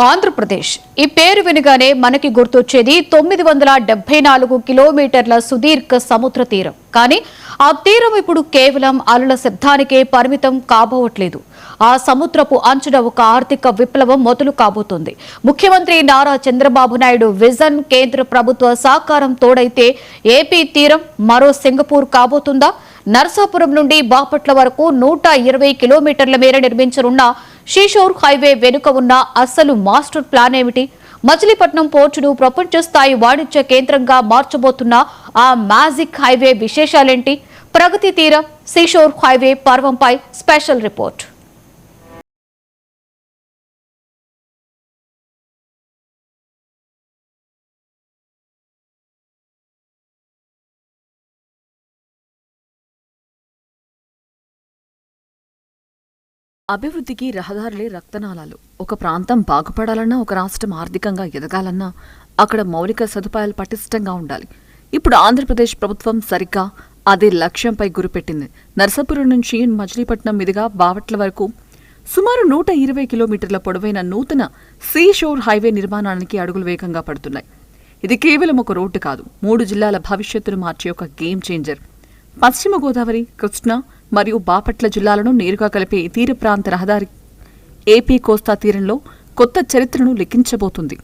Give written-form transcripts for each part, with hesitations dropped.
ఆంధ్రప్రదేశ్ ఈ పేరు వినగానే మనకి గుర్తొచ్చేది 974 కిలోమీటర్ల సుదీర్ఘ సముద్ర తీరం. కానీ ఆ తీరం ఇప్పుడు కేవలం అలల శబ్దానికే పరిమితం కాబోవట్లేదు. ఆ సముద్రపు అంచున ఒక ఆర్థిక విప్లవం మొదలు కాబోతోంది. ముఖ్యమంత్రి నారా చంద్రబాబు నాయుడు విజన్, కేంద్ర ప్రభుత్వ సహకారం తోడైతే ఏపీ తీరం మరో సింగపూర్ కాబోతుందా? నర్సాపురం నుండి బాపట్ల వరకు 120 కిలోమీటర్ల మేర నిర్మించనున్న షీషోర్ హైవే వెనుక ఉన్న అసలు మాస్టర్ ప్లాన్ ఏమిటి? మచిలీపట్నం పోర్టును ప్రపంచ స్థాయి వాణిజ్య కేంద్రంగా మార్చబోతున్న ఆ మ్యాజిక్ హైవే విశేషాలేంటి? ప్రగతి తీరం షీషోర్ హైవే పర్వంపై స్పెషల్ రిపోర్ట్. అభివృద్ధికి రహదారులే రక్తనాళాలు. ఒక ప్రాంతం బాగుపడాలన్నా, ఒక రాష్ట్రం ఆర్థికంగా ఎదగాలన్నా అక్కడ మౌలిక సదుపాయాలు పటిష్టంగా ఉండాలి. ఇప్పుడు ఆంధ్రప్రదేశ్ ప్రభుత్వం సరిగ్గా అదే లక్ష్యంపై గురిపెట్టింది. నర్సాపురం నుంచి మచిలీపట్నం మీదుగా బాపట్ల వరకు సుమారు 120 కిలోమీటర్ల పొడవైన నూతన సీషోర్ హైవే నిర్మాణానికి అడుగులు వేగంగా పడుతున్నాయి. ఇది కేవలం ఒక రోడ్డు కాదు, 3 జిల్లాల భవిష్యత్తును మార్చే ఒక గేమ్ చేంజర్. పశ్చిమ గోదావరి, కృష్ణా మరియు బాపట్ల జిల్లాలను నేరుగా కలిపే తీర ప్రాంత రహదారి ఏపీ కోస్తా తీరంలో కొత్త చరిత్రను లిఖించబోతుంది.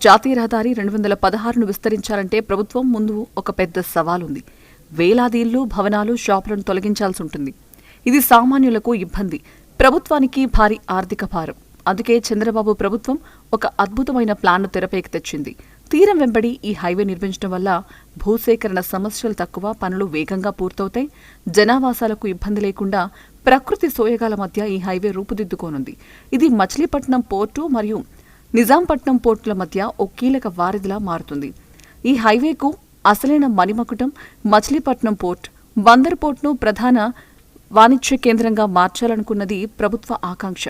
జాతీయ రహదారి 216ను విస్తరించాలంటే ప్రభుత్వం ముందు ఒక పెద్ద సవాలుంది. వేలాది ఇళ్లు, భవనాలు, షాపులను తొలగించాల్సి ఉంటుంది. ఇది సామాన్యులకు ఇబ్బంది, ప్రభుత్వానికి భారీ ఆర్థిక భారం. అందుకే చంద్రబాబు ప్రభుత్వం ఒక అద్భుతమైన ప్లాన్ను తెరపైకి తెచ్చింది. తీరం వెంబడి ఈ హైవే నిర్మించడం వల్ల భూసేకరణ సమస్యలు తక్కువ, పనులు వేగంగా పూర్తవుతాయి. జనావాసాలకు ఇబ్బంది లేకుండా ప్రకృతి సోయగాల మధ్య ఈ హైవే రూపుదిద్దుకోనుంది. ఇది మచిలీపట్నం పోర్టు మరియు నిజాంపట్నం పోర్టుల మధ్య ఓ కీలక వారధిలా మారుతుంది. ఈ హైవేకు అసలైన మణిమకుటం మచిలీపట్నం పోర్ట్. బందర్ పోర్ట్ను ప్రధాన వాణిజ్య కేంద్రంగా మార్చాలనుకున్నది ప్రభుత్వ ఆకాంక్ష.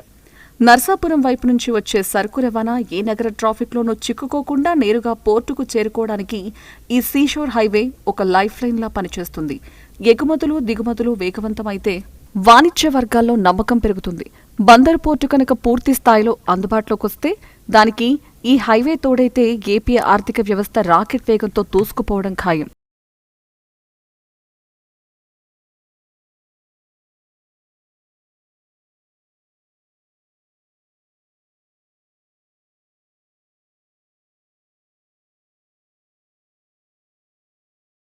నర్సాపురం వైపు నుంచి వచ్చే సరుకు రవాణా ఏ నగర ట్రాఫిక్లోనూ చిక్కుకోకుండా నేరుగా పోర్టుకు చేరుకోవడానికి ఈ సీషోర్ హైవే ఒక లైఫ్ లైన్లా పనిచేస్తుంది. ఎగుమతులు, దిగుమతులు వేగవంతమైతే వాణిజ్య వర్గాల్లో నమ్మకం పెరుగుతుంది. బందర్ పోర్టు కనుక పూర్తి స్థాయిలో అందుబాటులోకి వస్తే దానికి ఈ హైవే తోడైతే ఏపీ ఆర్థిక వ్యవస్థ రాకెట్ వేగంతో దూసుకుపోవడం ఖాయం.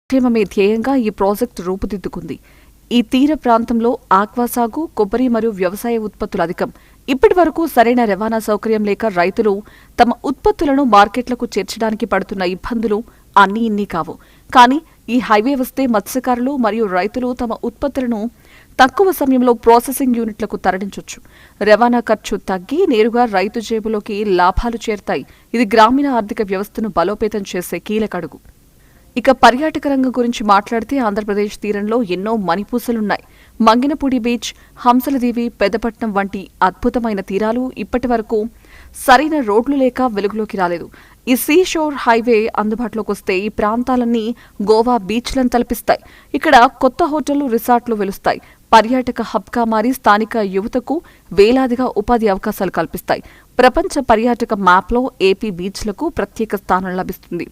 సంక్షేమమే ధ్యేయంగా ఈ ప్రాజెక్టు రూపుదిద్దుకుంది. ఈ తీర ప్రాంతంలో ఆక్వా సాగు, కొబ్బరి మరియు వ్యవసాయ ఉత్పత్తులు అధికం. ఇప్పటి వరకు సరైన రవాణా సౌకర్యం లేక రైతులు తమ ఉత్పత్తులను మార్కెట్లకు చేర్చడానికి పడుతున్న ఇబ్బందులు అన్నీ ఇన్ని కావు. కానీ ఈ హైవే వస్తే మత్స్యకారులు మరియు రైతులు తమ ఉత్పత్తులను తక్కువ సమయంలో ప్రాసెసింగ్ యూనిట్లకు తరలించొచ్చు. రవాణా ఖర్చు తగ్గి నేరుగా రైతు జేబులోకి లాభాలు చేరతాయి. ఇది గ్రామీణ ఆర్థిక వ్యవస్థను బలోపేతం చేసే కీలకడుగు. ఇక పర్యాటక రంగం గురించి మాట్లాడితే ఆంధ్రప్రదేశ్ తీరంలో ఎన్నో మణిపూసలున్నాయి. మంగినపూడి బీచ్, హంసలదేవి, పెద్దపట్నం వంటి అద్భుతమైన తీరాలు ఇప్పటి వరకు సరైన రోడ్లు లేక వెలుగులోకి రాలేదు. ఈ సీషోర్ హైవే అందుబాటులోకి వస్తే ఈ ప్రాంతాలన్నీ గోవా బీచ్లను తలపిస్తాయి. ఇక్కడ కొత్త హోటళ్లు, రిసార్ట్లు వెలుస్తాయి. పర్యాటక హబ్గా మారి స్థానిక యువతకు వేలాదిగా ఉపాధి అవకాశాలు కల్పిస్తాయి. ప్రపంచ పర్యాటక మ్యాప్లో ఏపీ బీచ్లకు ప్రత్యేక స్థానం లభిస్తుంది.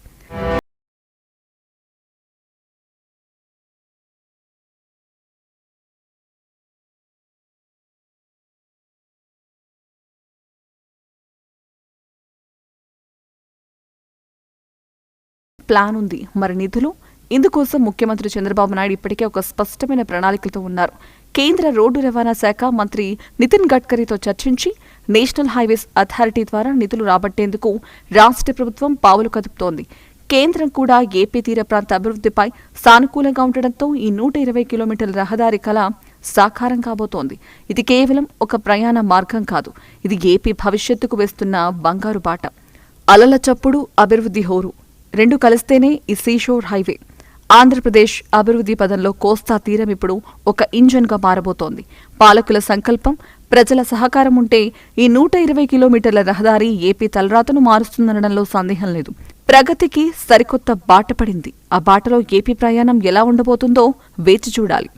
ప్లాన్ ఉంది. మరి నిధులు? ఇందుకోసం ముఖ్యమంత్రి చంద్రబాబు నాయుడు ఇప్పటికే ఒక స్పష్టమైన ప్రణాళికలతో ఉన్నారు. కేంద్ర రోడ్డు రవాణా శాఖ మంత్రి నితిన్ గడ్కరీతో చర్చించి నేషనల్ హైవేస్ అథారిటీ ద్వారా నిధులు రాబట్టేందుకు రాష్ట్ర ప్రభుత్వం పావులు కదుపుతోంది. కేంద్రం కూడా ఏపీ తీర ప్రాంత అభివృద్ధిపై సానుకూలంగా ఉండడంతో ఈ 120 కిలోమీటర్ల రహదారి కళ సాకారం కాబోతోంది. ఇది కేవలం ఒక ప్రయాణ మార్గం కాదు, ఇది ఏపీ భవిష్యత్తుకు వేస్తున్న బంగారు బాట. అలల చప్పుడు, అభివృద్ధి హోరు రెండు కలిస్తేనే ఈ సీషోర్ హైవే. ఆంధ్రప్రదేశ్ అభివృద్ధి పదంలో కోస్తా తీరం ఇప్పుడు ఒక ఇంజన్గా మారబోతోంది. పాలకుల సంకల్పం, ప్రజల సహకారం ఉంటే ఈ 120 కిలోమీటర్ల రహదారి ఏపీ తలరాతను మారుస్తుందనడంలో సందేహం లేదు. ప్రగతికి సరికొత్త బాట పడింది. ఆ బాటలో ఏపీ ప్రయాణం ఎలా ఉండబోతుందో వేచి చూడాలి.